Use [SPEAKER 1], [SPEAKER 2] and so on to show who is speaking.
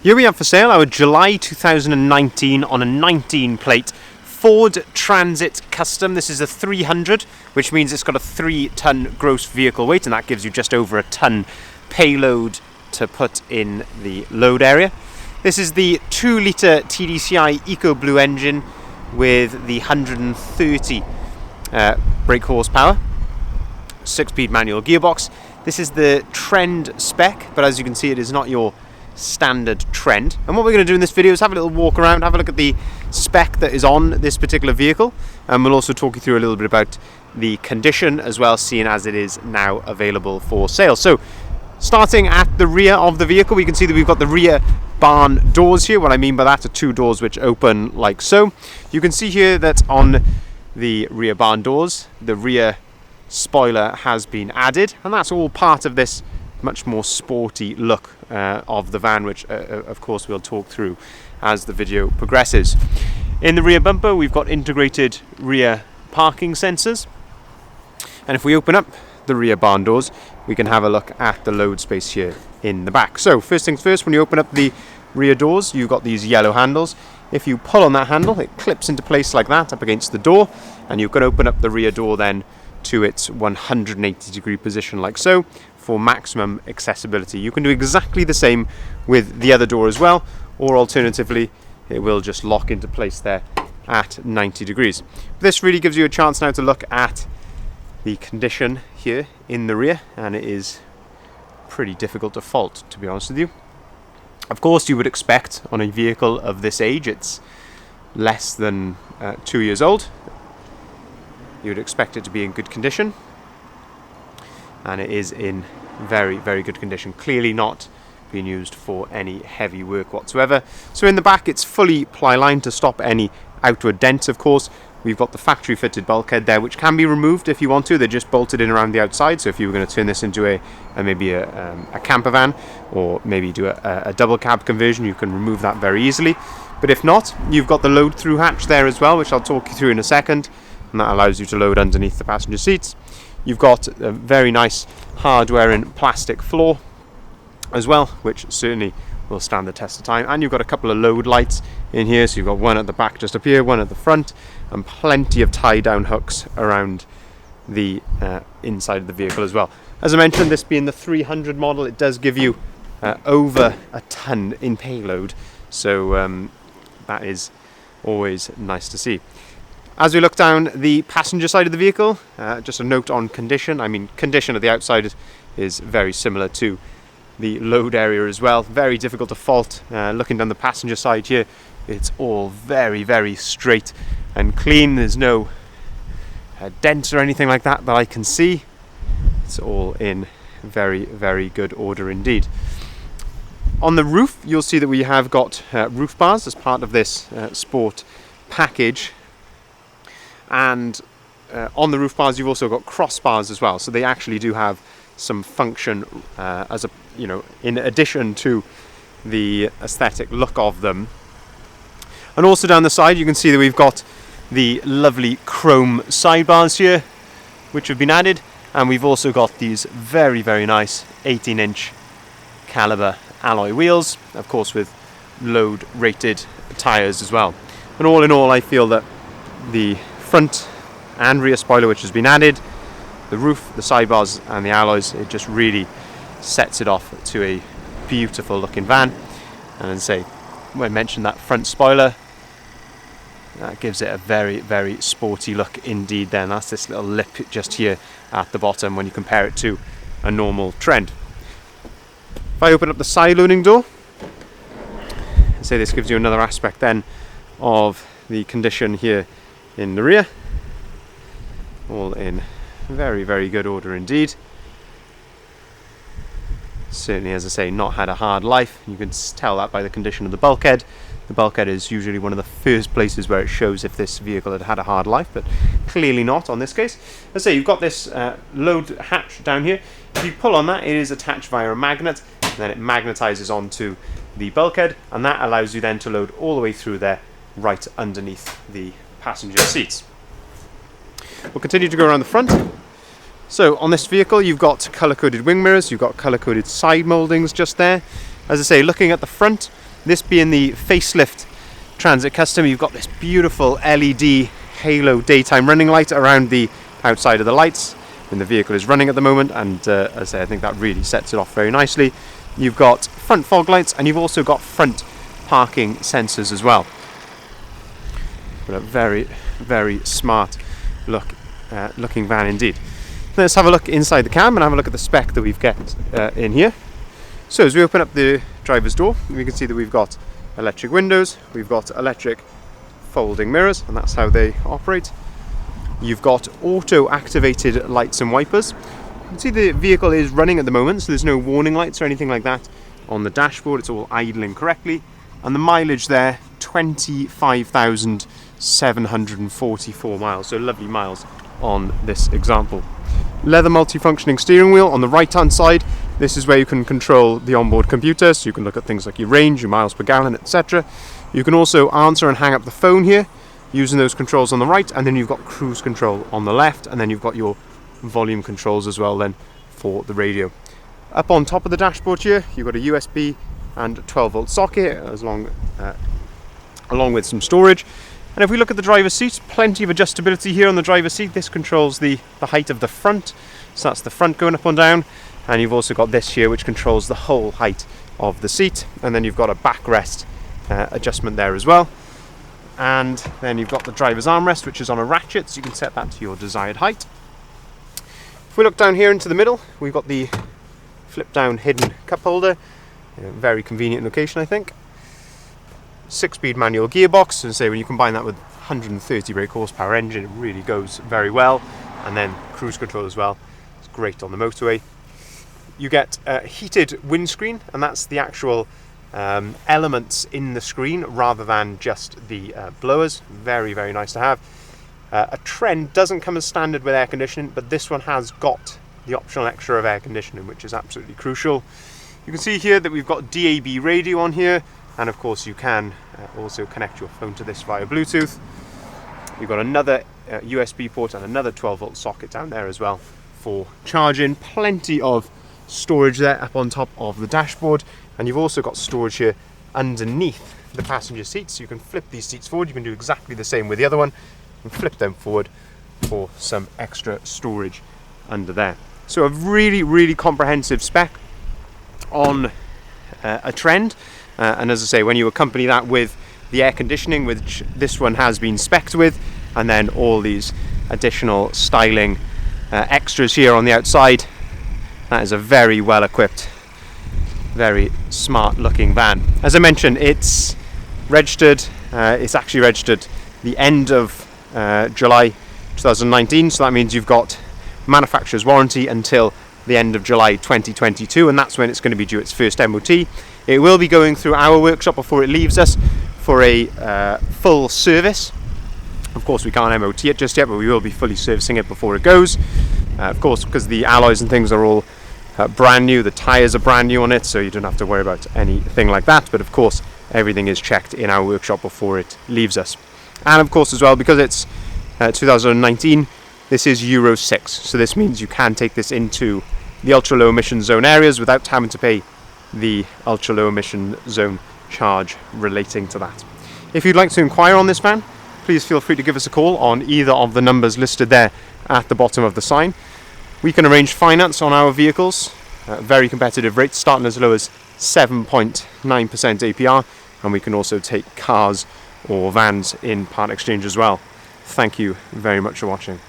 [SPEAKER 1] Here we have for sale our July 2019 on a 19 plate Ford Transit Custom. This is a 300, which means it's got a 3-ton gross vehicle weight, and that gives you just over a ton payload to put in the load area. This is the 2-litre TDCi Eco Blue engine with the 130 brake horsepower, 6-speed manual gearbox. This is the Trend spec, but as you can see, it is not your standard Trend. And what we're going to do in this video is have a little walk around, have a look at the spec that is on this particular vehicle, and we'll also talk you through a little bit about the condition as well, seeing as it is now available for sale. So starting at the rear of the vehicle, we can see that we've got the rear barn doors here. What I mean by that are two doors which open like so. You can see here that on the rear barn doors, the rear spoiler has been added, and that's all part of this much more sporty look of the van, which of course we'll talk through as the video progresses. In the rear bumper, we've got integrated rear parking sensors, and if we open up the rear barn doors, we can have a look at the load space here in the back. So first things first, when you open up the rear doors, you've got these yellow handles. If you pull on that handle, it clips into place like that up against the door, and you can open up the rear door then to its 180-degree position like so for maximum accessibility. You can do exactly the same with the other door as well, or alternatively it will just lock into place there at 90 degrees. This really gives you a chance now to look at the condition here in the rear, and it is pretty difficult to fault, to be honest with you. Of course, you would expect on a vehicle of this age, it's less than 2 years old, you would expect it to be in good condition, and it is in very, very good condition. Clearly not being used for any heavy work whatsoever. So in the back, it's fully ply-lined to stop any outward dents, of course. We've got the factory fitted bulkhead there, which can be removed if you want to. They're just bolted in around the outside, so if you were going to turn this into maybe a camper van, or maybe do a double cab conversion, you can remove that very easily. But if not, you've got the load through hatch there as well, which I'll talk you through in a second, and that allows you to load underneath the passenger seats. You've got a very nice hardware and plastic floor as well, which certainly will stand the test of time. And you've got a couple of load lights in here, so you've got one at the back just up here, one at the front, and plenty of tie-down hooks around the inside of the vehicle as well. As I mentioned, this being the 300 model, it does give you over a ton in payload, so that is always nice to see. As we look down the passenger side of the vehicle, just a note on condition. I mean, condition of the outside is very similar to the load area as well. Very difficult to fault. Looking down the passenger side here, it's all very, very straight and clean. There's no dents or anything like that I can see. It's all in very, very good order indeed. On the roof, you'll see that we have got roof bars as part of this sport package. And on the roof bars, you've also got crossbars as well, so they actually do have some function in addition to the aesthetic look of them. And also down the side, you can see that we've got the lovely chrome sidebars here, which have been added, and we've also got these very, very nice 18-inch caliber alloy wheels, of course with load rated tires as well. And all in all, I feel that the front and rear spoiler, which has been added, the roof, the sidebars and the alloys, it just really sets it off to a beautiful looking van. And as I say, when I mentioned that front spoiler, that gives it a very, very sporty look indeed. Then that's this little lip just here at the bottom when you compare it to a normal Trend. If I open up the side loading door, this gives you another aspect then of the condition here in the rear, all in very, very good order indeed. Certainly, as I say, not had a hard life. You can tell that by the condition of the bulkhead. The bulkhead is usually one of the first places where it shows if this vehicle had had a hard life, but clearly not on this case. As I say, you've got this load hatch down here. If you pull on that, it is attached via a magnet, and then it magnetizes onto the bulkhead, and that allows you then to load all the way through there, right underneath the passenger seats. We'll continue to go around the front. So on this vehicle, you've got colour-coded wing mirrors, you've got colour-coded side mouldings just there. As I say, looking at the front, this being the facelift Transit Custom, you've got this beautiful LED halo daytime running light around the outside of the lights when the vehicle is running at the moment, and as I say, I think that really sets it off very nicely. You've got front fog lights, and you've also got front parking sensors as well. But a very, very smart looking van indeed. Let's have a look inside the cab and have a look at the spec that we've got in here. So as we open up the driver's door, we can see that we've got electric windows, we've got electric folding mirrors, and that's how they operate. You've got auto-activated lights and wipers. You can see the vehicle is running at the moment, so there's no warning lights or anything like that on the dashboard. It's all idling correctly. And the mileage there, 25,744 miles, so lovely miles on this example. Leather multifunctioning steering wheel on the right hand side. This is where you can control the onboard computer, so you can look at things like your range, your miles per gallon, etc. You can also answer and hang up the phone here using those controls on the right, and then you've got cruise control on the left, and then you've got your volume controls as well then for the radio. Up on top of the dashboard here, you've got a USB and 12-volt socket along with some storage. And if we look at the driver's seat, plenty of adjustability here on the driver's seat. This controls the height of the front, so that's the front going up and down. And you've also got this here which controls the whole height of the seat, and then you've got a backrest adjustment there as well. And then you've got the driver's armrest, which is on a ratchet, so you can set that to your desired height. If we look down here into the middle, we've got the flip down hidden cup holder. Very convenient location, I think. 6-speed manual gearbox, and say when you combine that with 130 brake horsepower engine, it really goes very well. And then cruise control as well. It's great on the motorway. You get a heated windscreen, and that's the actual elements in the screen rather than just the blowers. Very, very nice to have. A Trend doesn't come as standard with air conditioning, but this one has got the optional extra of air conditioning, which is absolutely crucial. You can see here that we've got DAB radio on here, and of course you can also connect your phone to this via Bluetooth. You've got another USB port and another 12-volt socket down there as well for charging. Plenty of storage there up on top of the dashboard, and you've also got storage here underneath the passenger seats, so you can flip these seats forward. You can do exactly the same with the other one and flip them forward for some extra storage under there. So a really, really comprehensive spec on a Trend, and as I say, when you accompany that with the air conditioning, which this one has been spec'd with, and then all these additional styling extras here on the outside, that is a very well equipped, very smart looking van. As I mentioned, it's registered, it's actually registered the end of July 2019, so that means you've got manufacturer's warranty until the end of July 2022, and that's when it's going to be due its first MOT. It will be going through our workshop before it leaves us for a full service. Of course, we can't MOT it just yet, but we will be fully servicing it before it goes. Of course, because the alloys and things are all brand new, the tyres are brand new on it, so you don't have to worry about anything like that. But of course, everything is checked in our workshop before it leaves us. And of course as well, because it's 2019, this is Euro 6, so this means you can take this into the ultra low emission zone areas without having to pay the ultra low emission zone charge relating to that. If you'd like to inquire on this van, please feel free to give us a call on either of the numbers listed there at the bottom of the sign. We can arrange finance on our vehicles, very competitive rates starting as low as 7.9% APR, and we can also take cars or vans in part exchange as well. Thank you very much for watching.